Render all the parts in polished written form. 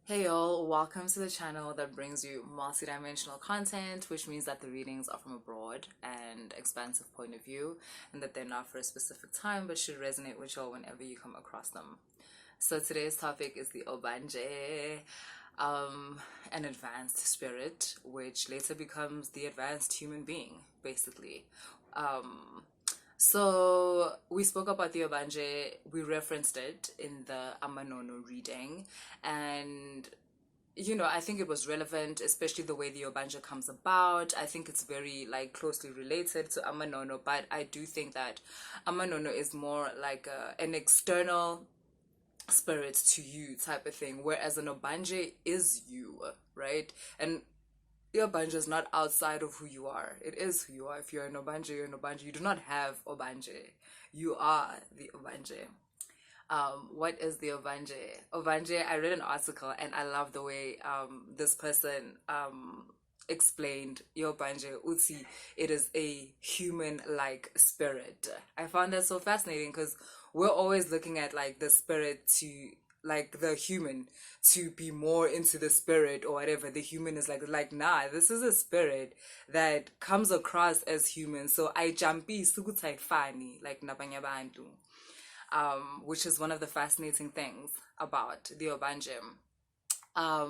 Hey y'all, welcome to the channel that brings you multi-dimensional content, which means that the readings are from a broad and expansive point of view, and that they're not for a specific time but should resonate with y'all whenever you come across them. So today's topic is the obanje, an advanced spirit, which later becomes the advanced human being, basically. So we spoke about the obanje, we referenced it in the Amanono reading, and I think it was relevant, especially the way the obanje comes about. I think it's very closely related to Amanono, but I do think that Amanono is more like an external spirit to you type of thing, whereas an obanje is you, right? And your obanje is not outside of who you are. It is who you are. If you're an obanje, you're an obanje. You do not have obanje. You are the obanje. What is the obanje? Obanje, I read an article and I love the way this person explained your obanje uti. It is a human-like spirit. I found that so fascinating because we're always looking at the spirit to the human to be more into the spirit or whatever. The human is nah, this is a spirit that comes across as human. So I jampi sukutai fani like nabanya bantu. Which is one of the fascinating things about the obanje. I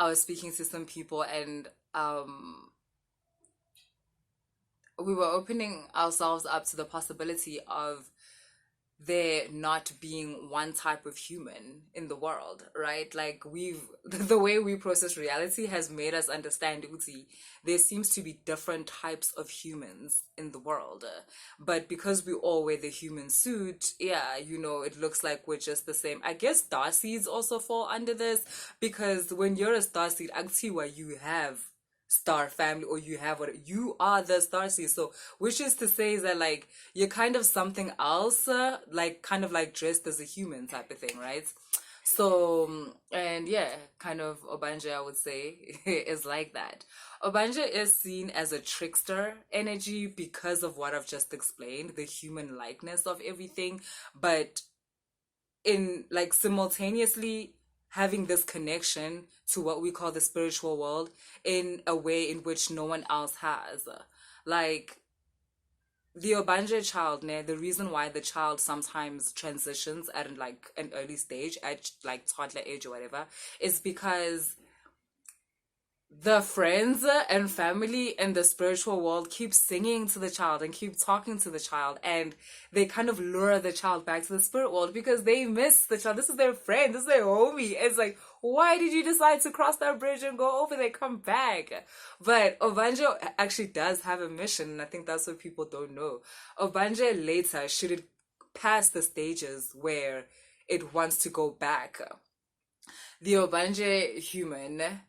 was speaking to some people and we were opening ourselves up to the possibility of there not being one type of human in the world, right? The way we process reality has made us understand uti there seems to be different types of humans in the world, but because we all wear the human suit, yeah, it looks like we're just the same. I guess star seeds also fall under this, because when you're a star seed, aktiwa, you have star family, or you have what you are, the star seed. So which is to say that you're kind of something else, kind of dressed as a human type of thing, right? So and yeah, kind of obanje, I would say, is like that. Obanje is seen as a trickster energy because of what I've just explained, the human likeness of everything, but in simultaneously having this connection to what we call the spiritual world in a way in which no one else has. Like the obanje child, the reason why the child sometimes transitions at an early stage, at toddler age or whatever, is because the friends and family in the spiritual world keep singing to the child and keep talking to the child, and they kind of lure the child back to the spirit world because they miss the child. This is their friend, this is their homie. It's why did you decide to cross that bridge and go over there? Come back. But obanje actually does have a mission, and I think that's what people don't know. Obanje later, should it pass the stages where it wants to go back, the obanje human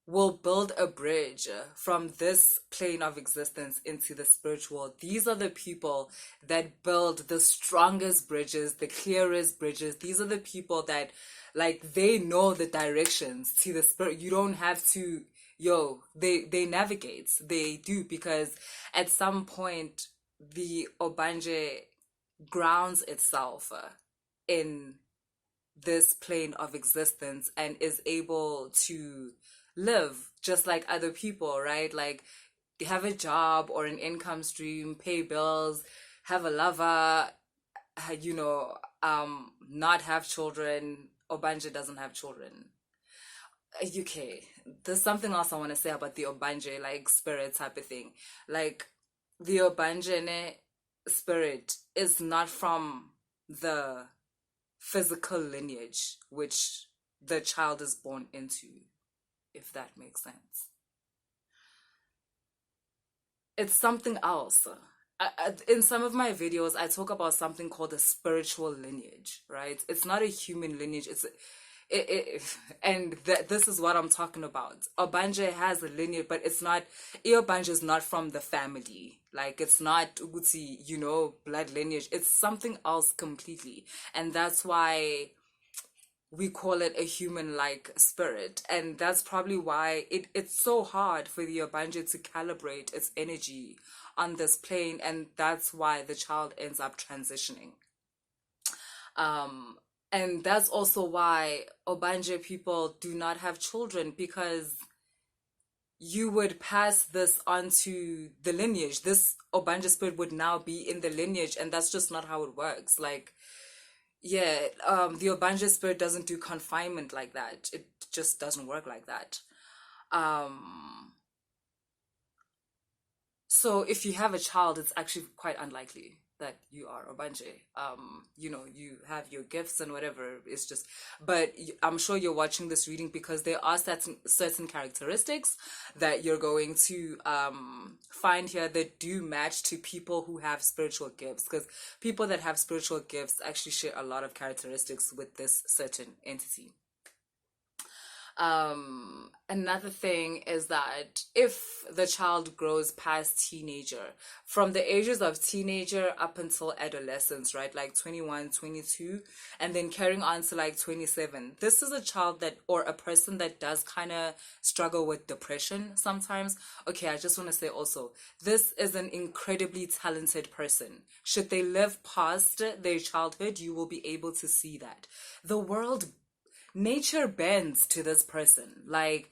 will build a bridge from this plane of existence into the spiritual. These are the people that build the strongest bridges, the clearest bridges. These are the people that they know the directions to the spirit. You don't have to, they navigate. They do, because at some point the obanje grounds itself in this plane of existence and is able to live just like other people, right? Have a job or an income stream, pay bills, have a lover, not have children. Obanje doesn't have children. Okay, there's something else I want to say about the obanje spirit type of thing. The obanje spirit is not from the physical lineage which the child is born into, if that makes sense. It's something else. In some of my videos, I talk about something called a spiritual lineage, right? It's not a human lineage. This is what I'm talking about. Obanje has a lineage, but it's not. Obanje is not from the family. It's not uguti, blood lineage. It's something else completely, and that's why we call it a human-like spirit. And that's probably why it's so hard for the obanje to calibrate its energy on this plane, and that's why the child ends up transitioning. And that's also why Obanje people do not have children, because you would pass this on to the lineage. This Obanje spirit would now be in the lineage, and that's just not how it works. Like, yeah, the Obanje spirit doesn't do confinement like that. It just doesn't work like that. Um, So if you have a child, it's actually quite unlikely that you are Obanje. You have your gifts and whatever. It's just, but I'm sure you're watching this reading because there are certain characteristics that you're going to find here that do match to people who have spiritual gifts. Because people that have spiritual gifts actually share a lot of characteristics with this certain entity. Another thing is that if the child grows past teenager, from the ages of teenager up until adolescence, right, like 21, 22, and then carrying on to like 27, this is a child that, or a person that does kind of struggle with depression sometimes. Okay, I just want to say also, this is an incredibly talented person. Should they live past their childhood, you will be able to see that. The world, nature bends to this person. Like,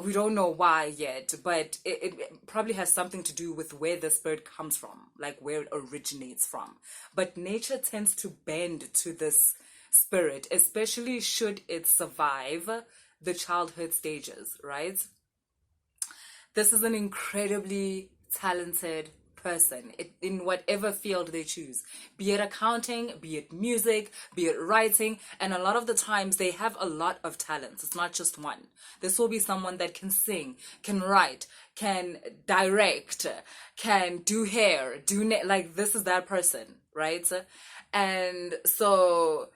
we don't know why yet, but it probably has something to do with where the spirit comes from, like where it originates from. But nature tends to bend to this spirit, especially should it survive the childhood stages, right? This is an incredibly talented person in whatever field they choose, be it accounting, be it music, be it writing. And a lot of the times they have a lot of talents. It's not just one. This will be someone that can sing, can write, can direct, can do hair, like, this is that person, right? And so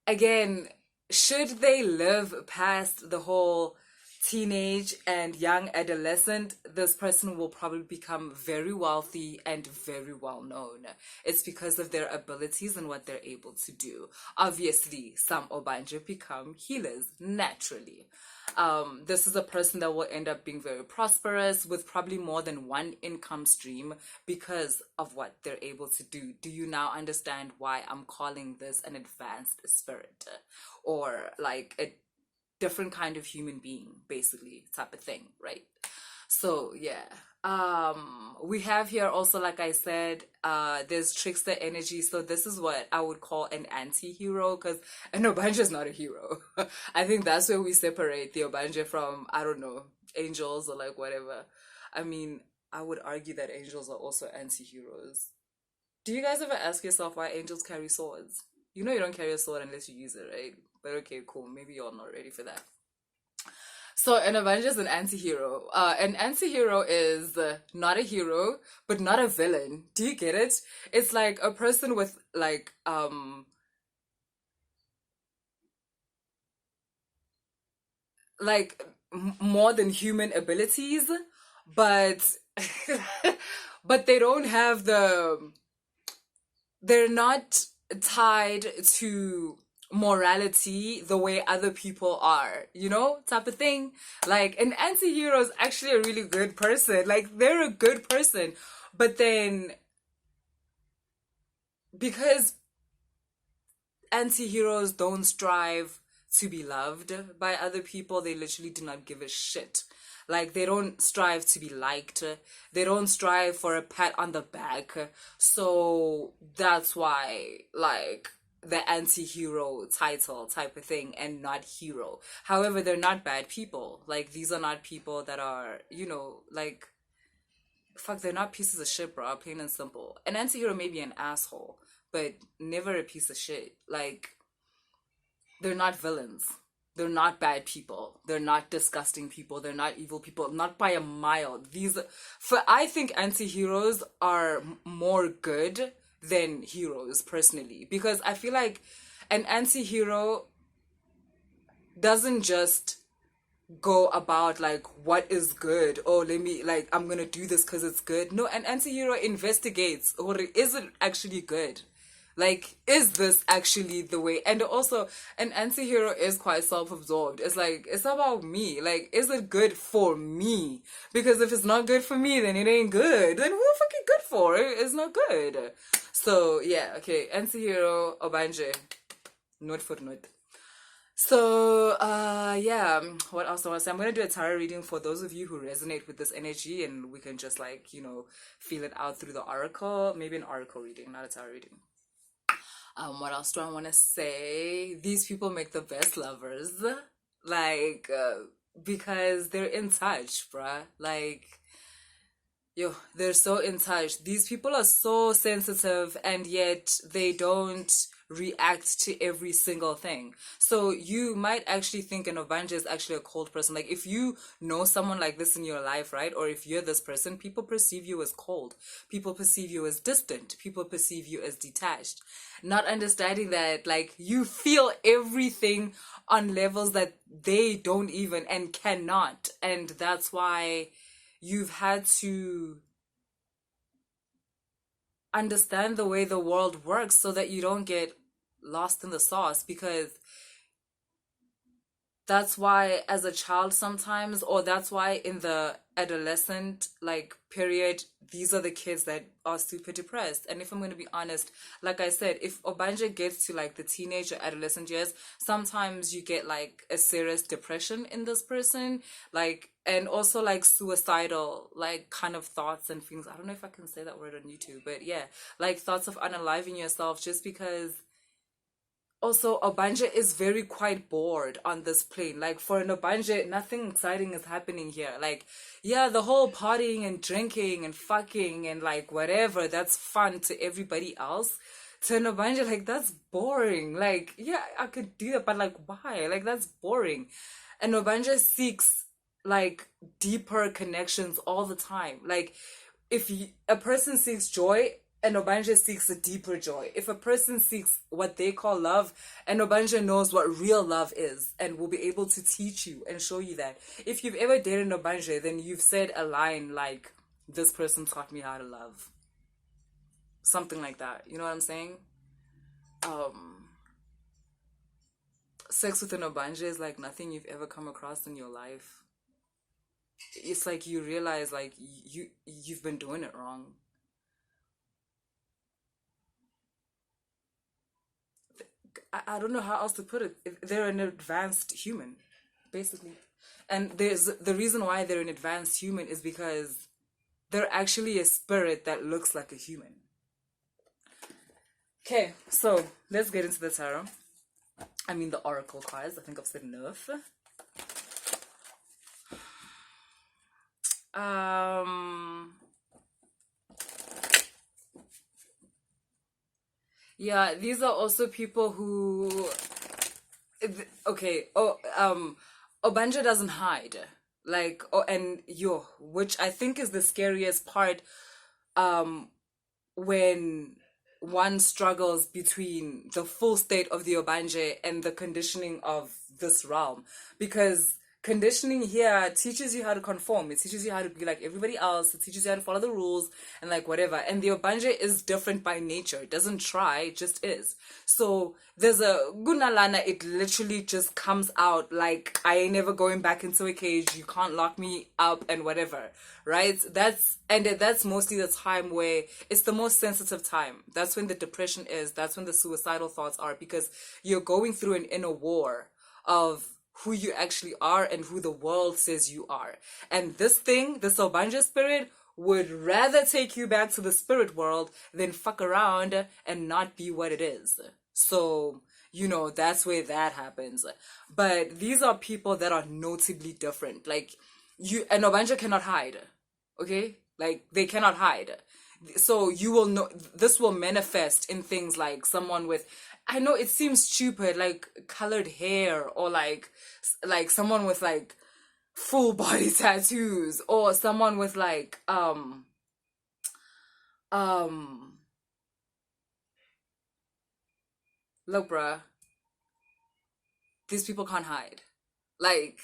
again, should they live past the whole teenage and young adolescent, this person will probably become very wealthy and very well known. It's because of their abilities and what they're able to do. Obviously, some Obanje become healers naturally. This is a person that will end up being very prosperous with probably more than one income stream because of what they're able to do. Do you now understand why I'm calling this an advanced spirit, or like a different kind of human being, basically, type of thing, right? So yeah, we have here also, like I said, there's trickster energy. So this is what I would call an anti-hero, because an Obanje is not a hero. I think that's where we separate the Obanje from, I don't know, angels or like whatever. I mean, I would argue that angels are also anti-heroes. Do you guys ever ask yourself why angels carry swords? You know you don't carry a sword unless you use it, right? But okay, cool. Maybe you're not ready for that. So an Avenger is an anti-hero. An anti-hero is not a hero, but not a villain. Do you get it? It's like a person with like more than human abilities, but but they don't have they're not tied to morality the way other people are, type of thing. Like, an anti-hero is actually a really good person. Like, they're a good person. But then, because anti-heroes don't strive to be loved by other people, they literally do not give a shit. Like, they don't strive to be liked. They don't strive for a pat on the back. So that's why, like, the anti-hero title type of thing, and not hero. However, they're not bad people. Like, these are not people that are, like, fuck, they're not pieces of shit, bro. Plain and simple. An anti-hero may be an asshole, but never a piece of shit. Like, they're not villains. They're not bad people. They're not disgusting people. They're not evil people. Not by a mile. I think anti-heroes are more good than heroes, personally. Because I feel like an anti-hero doesn't just go about, like, what is good, or I'm gonna do this because it's good. No, an anti-hero investigates, or is it actually good? Like, is this actually the way? And also, an anti-hero is quite self-absorbed. It's like, it's about me. Like, is it good for me? Because if it's not good for me, then it ain't good. Then who the fuck it good for? It's not good. So, yeah, okay. Anti-hero, obanje. Note for note. So, yeah, what else do I want to say? I'm going to do a tarot reading for those of you who resonate with this energy, and we can just, like, you know, feel it out through the oracle. Maybe an oracle reading, not a tarot reading. What else do I want to say? These people make the best lovers. Like, because they're in touch, bruh. Like, yo, they're so in touch. These people are so sensitive, and yet they don't react to every single thing. So you might actually think an obanje is actually a cold person. Like, if you know someone like this in your life, right? Or if you're this person, people perceive you as cold. People perceive you as distant. People perceive you as detached. Not understanding that, like, you feel everything on levels that they don't even and cannot. And that's why you've had to understand the way the world works so that you don't get lost in the sauce, because that's why as a child sometimes, or that's why in the adolescent like period, these are the kids that are super depressed. And if I'm going to be honest, like I said, if obanje gets to like the teenage or adolescent years, sometimes you get like a serious depression in this person, like, and also like suicidal like kind of thoughts and feelings. I don't know if I can say that word on YouTube, but yeah, like thoughts of unaliving yourself, just because also obanje is very quite bored on this plane. Like, for an obanje, nothing exciting is happening here. Like, yeah, the whole partying and drinking and fucking and like whatever, that's fun to everybody else. To an obanje, like, that's boring. Like, yeah, I could do that, but like, why? Like, that's boring. And obanje seeks like deeper connections all the time. Like, if a person seeks joy, an obanje seeks a deeper joy. If a person seeks what they call love, an obanje knows what real love is and will be able to teach you and show you that. If you've ever dated an obanje, then you've said a line like, this person taught me how to love. Something like that. You know what I'm saying? Sex with an obanje is like nothing you've ever come across in your life. It's like you realize like you've been doing it wrong. I don't know how else to put it. They're an advanced human, basically. And there's the reason why they're an advanced human is because they're actually a spirit that looks like a human. Okay, so let's get into the tarot. I mean the oracle cards. I think I've said enough. Yeah, these are also people who, okay, obanje doesn't hide. Like, oh, and yo, which I think is the scariest part, when one struggles between the full state of the obanje and the conditioning of this realm. Because conditioning here teaches you how to conform. It teaches you how to be like everybody else. It teaches you how to follow the rules and like whatever. And the obanje is different by nature. It doesn't try, it just is. So there's a gunalana, it literally just comes out like, I ain't never going back into a cage. You can't lock me up and whatever, right? That's mostly the time where it's the most sensitive time. That's when the depression is. That's when the suicidal thoughts are, because you're going through an inner war of who you actually are and who the world says you are. And this obanje spirit would rather take you back to the spirit world than fuck around and not be what it is. So, you know, that's where that happens. But these are people that are notably different. Like, an obanje cannot hide. Okay? Like, they cannot hide. So you will know, this will manifest in things like someone with, I know it seems stupid, like colored hair, or like someone with like full body tattoos, or someone with like look, bruh, these people can't hide. Like,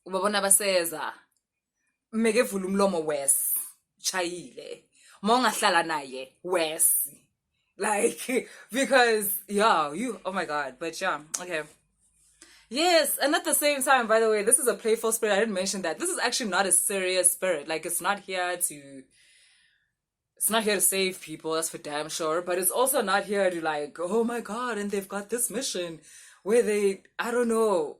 ubabona baseza mekevula umlomo wes chayile mongahlala naye wes, Like, because, yeah, oh my God. But yeah, okay. Yes, and at the same time, by the way, this is a playful spirit. I didn't mention that. This is actually not a serious spirit. Like, it's not here to save people, that's for damn sure, but it's also not here to like, oh my God, and they've got this mission where I don't know,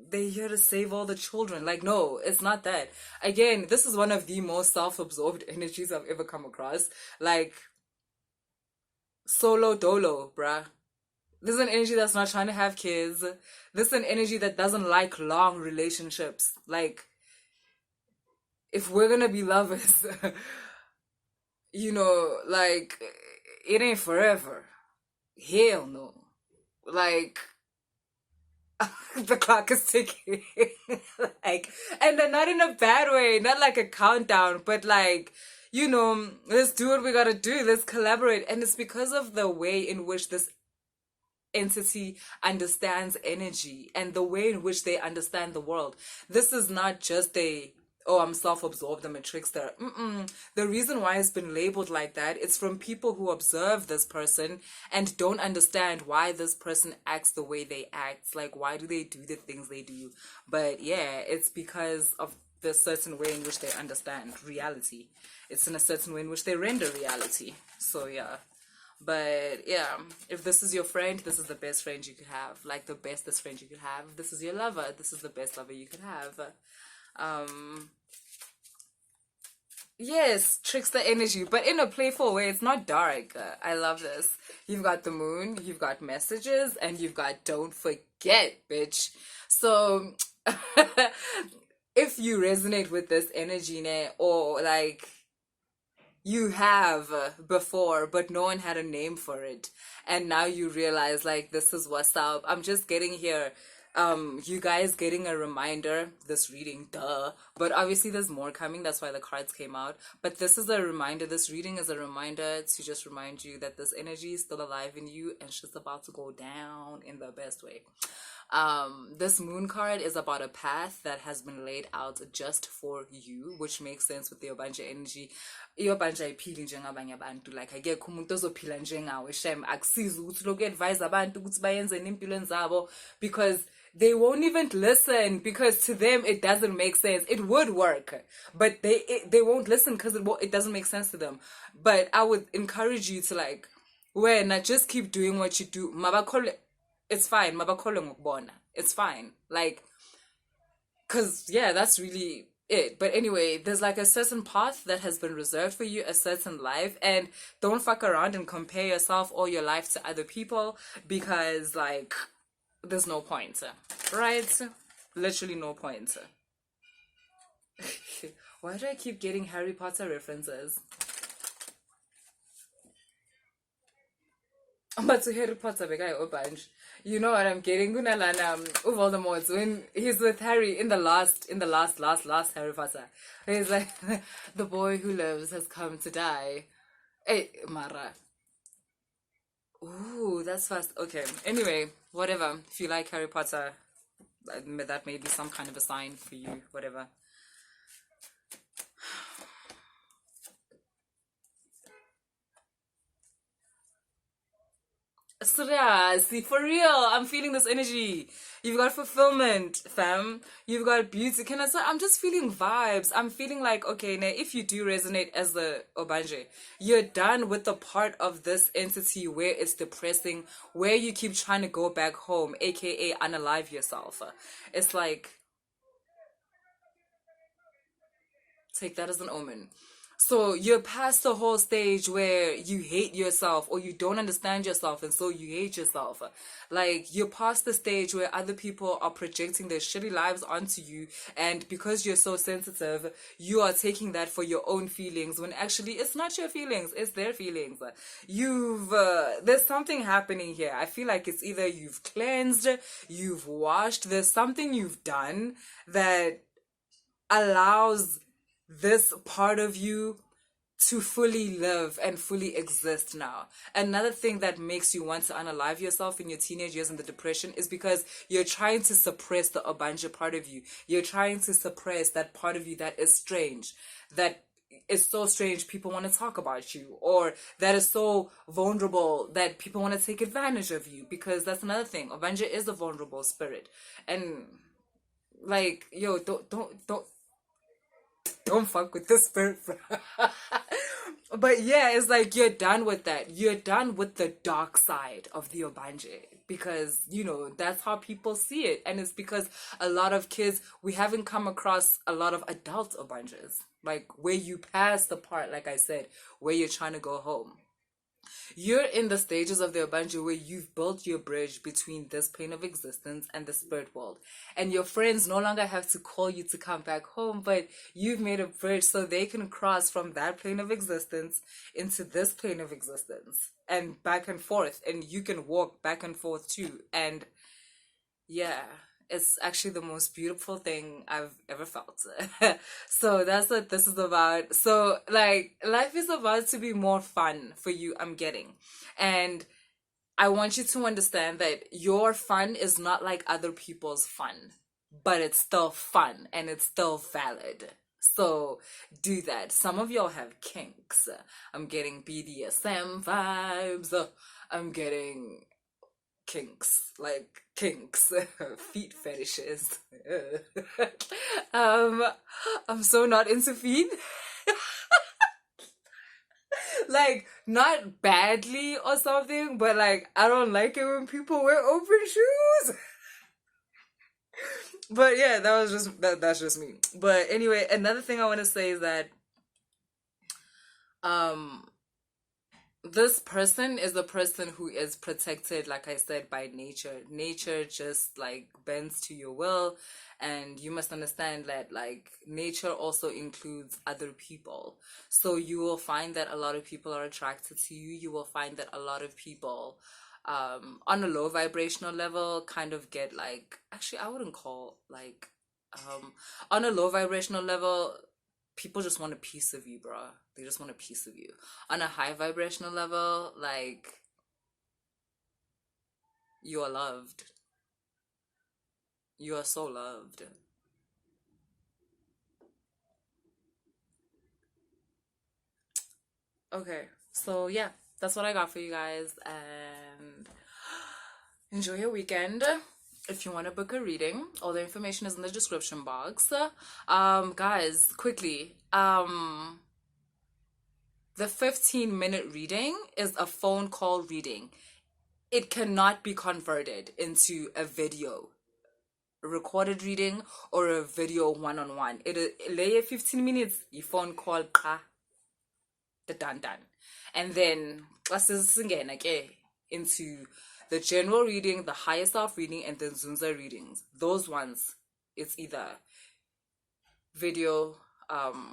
they're here to save all the children. Like, no, it's not that. Again, this is one of the most self-absorbed energies I've ever come across. Like, solo dolo, bruh. This is an energy that's not trying to have kids. This is an energy that doesn't like long relationships. Like, if we're gonna be lovers, like, it ain't forever. Hell no. Like, the clock is ticking. Like, and then not in a bad way, not like a countdown, but like, let's do what we gotta do, let's collaborate. And it's because of the way in which this entity understands energy and the way in which they understand the world. This is not just I'm self-absorbed, I'm a trickster. The reason why it's been labeled like that, it's from people who observe this person and don't understand why this person acts the way they act. Like, why do they do the things they do? But yeah, it's because of the certain way in which they understand reality. It's in a certain way in which they render reality. So yeah. But yeah, if this is your friend, this is the best friend you could have. Like, the bestest friend you could have. If this is your lover, this is the best lover you could have. Yes, trickster energy, but in a playful way. It's not dark. I love this. You've got the moon, you've got messages, and you've got don't forget, bitch. So if you resonate with this energy, or like you have before, but no one had a name for it, and now you realize, like, this is what's up. I'm just getting here. You guys getting a reminder, this reading, duh, but obviously there's more coming, that's why the cards came out, but this is a reminder, this reading is a reminder to just remind you that this energy is still alive in you, and shit's about to go down in the best way. This moon card is about a path that has been laid out just for you, which makes sense with the obanje energy. I-obanje ayiphili njengabanye abantu, like akekho umuntu ozophila njengawe, shem, akusizi ukuthi lokhu advise abantu ukuthi bayenzeni empilweni zabo, because they won't even listen, because to them it doesn't make sense. It would work, but they won't listen because it doesn't make sense to them. But I would encourage you to, like, not just keep doing what you do. It's fine. It's fine. Like, because yeah, that's really it. But anyway, there's like a certain path that has been reserved for you, a certain life, and don't fuck around and compare yourself or your life to other people, because like, there's no point, right? Literally no point. Why do I keep getting Harry Potter references? But to Harry Potter, obanje. You know what I'm getting? Voldemort, when he's with Harry in the last Harry Potter, he's like, the boy who lives has come to die. Hey, Mara. Ooh, that's fast. Okay. Anyway, whatever. If you like Harry Potter, that may be some kind of a sign for you. Whatever. Seriously, for real, I'm feeling this energy. You've got fulfillment, fam. You've got beauty. Can I say, I'm just feeling vibes. I'm feeling like, okay, now if you do resonate as the obanje, you're done with the part of this entity where it's depressing, where you keep trying to go back home, aka unalive yourself. It's like, take that as an omen. So you're past the whole stage where you hate yourself or you don't understand yourself and so you hate yourself. Like, you're past the stage where other people are projecting their shitty lives onto you, and because you're so sensitive, you are taking that for your own feelings, when actually it's not your feelings, it's their feelings. There's something happening here. I feel like it's either you've cleansed, you've washed, there's something you've done that allows this part of you to fully live and fully exist now. Another thing that makes you want to unalive yourself in your teenage years and the depression is because you're trying to suppress the obanje part of you. You're trying to suppress that part of you that is strange, that is so strange people want to talk about you, or that is so vulnerable that people want to take advantage of you, because that's another thing. Obanje is a vulnerable spirit, and like, yo, don't fuck with this spirit. But yeah, it's like you're done with that. You're done with the dark side of the obanje, because that's how people see it, and it's because a lot of kids, we haven't come across a lot of adult obanjes, like where you pass the part, like I said, where you're trying to go home. You're in the stages of the Obanje where you've built your bridge between this plane of existence and the spirit world. And your friends no longer have to call you to come back home, but you've made a bridge so they can cross from that plane of existence into this plane of existence and back and forth. And you can walk back and forth too. And yeah, it's actually the most beautiful thing I've ever felt. So that's what this is about. So like, life is about to be more fun for you, I'm getting. And I want you to understand that your fun is not like other people's fun, but it's still fun and it's still valid. So do that. Some of y'all have kinks. I'm getting BDSM vibes. I'm getting kinks, feet fetishes. I'm so not into feet. Like, not badly or something, but like, I don't like it when people wear open shoes. But yeah, that's just me. But anyway, another thing I want to say is that this person is a person who is protected, like I said, by nature. Nature just like bends to your will, and you must understand that like nature also includes other people. So you will find that a lot of people are attracted to you. You will find that a lot of people on a low vibrational level kind of get like, actually I wouldn't call like on a low vibrational level, people just want a piece of you, bro. They just want a piece of you. On a high vibrational level, like, you are loved. You are so loved. Okay, so yeah, that's what I got for you guys, and enjoy your weekend. If you want to book a reading, all the information is in the description box. Guys, quickly, the 15-minute reading is a phone call reading. It cannot be converted into a video, a recorded reading, or a video one-on-one. It lay 15 minutes, you phone call, the done. And then, again, into the general reading, the higher self reading, and the Nzunza readings. Those ones, it's either video,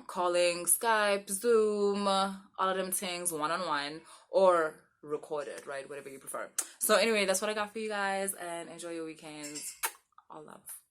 calling, Skype, Zoom, all of them things, one-on-one, or recorded, right? Whatever you prefer. So anyway, that's what I got for you guys, and enjoy your weekends. All love.